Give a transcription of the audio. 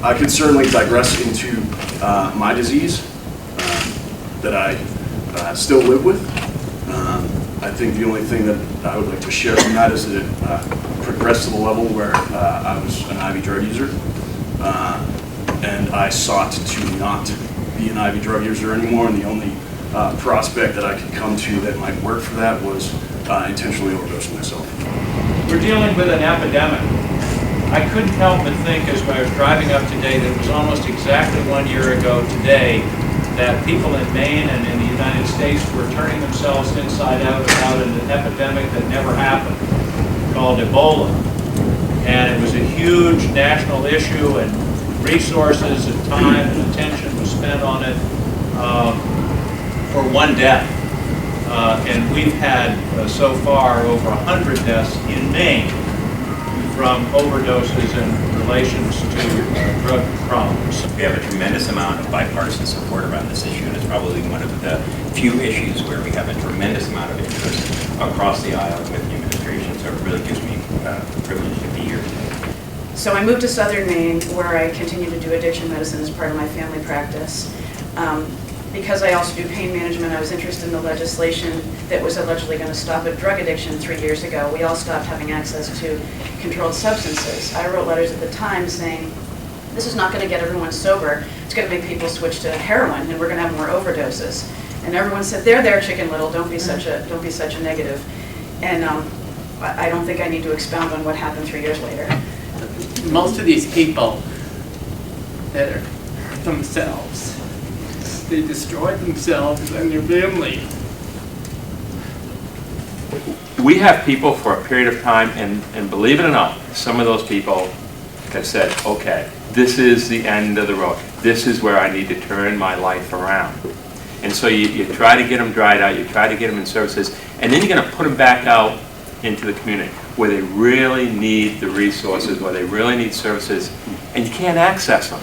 I could certainly digress into my disease that I still live with. I think the only thing that I would like to share from that is that it progressed to the level where I was an IV drug user, and I sought to not be an IV drug user anymore, and the only prospect that I could come to that might work for that was intentionally overdosing myself. We're dealing with an epidemic. I couldn't help but think as I was driving up today that it was almost exactly 1 year ago today that people in Maine and in the United States were turning themselves inside out about an epidemic that never happened, called Ebola. And it was a huge national issue, and resources and time and attention was spent on it for one death. And we've had so far over 100 deaths in Maine from overdoses in relations to drug problems. We have a tremendous amount of bipartisan support around this issue, and it's probably one of the few issues where we have a tremendous amount of interest across the aisle with the administration, so it really gives me a privilege to be here today. So I moved to Southern Maine, where I continue to do addiction medicine as part of my family practice. Because I also do pain management, I was interested in the legislation that was allegedly going to stop a drug addiction 3 years ago. We all stopped having access to controlled substances. I wrote letters at the time saying, this is not going to get everyone sober. It's going to make people switch to heroin, and we're going to have more overdoses. And everyone said, there, Chicken Little, don't be such a negative. And I don't think I need to expound on what happened 3 years later. Most of these people that are hurt themselves, they destroy themselves and their family. We have people for a period of time, and believe it or not, some of those people have said, okay, this is the end of the road. This is where I need to turn my life around. And so you try to get them dried out, you try to get them in services, and then you're going to put them back out into the community where they really need the resources, where they really need services, and you can't access them.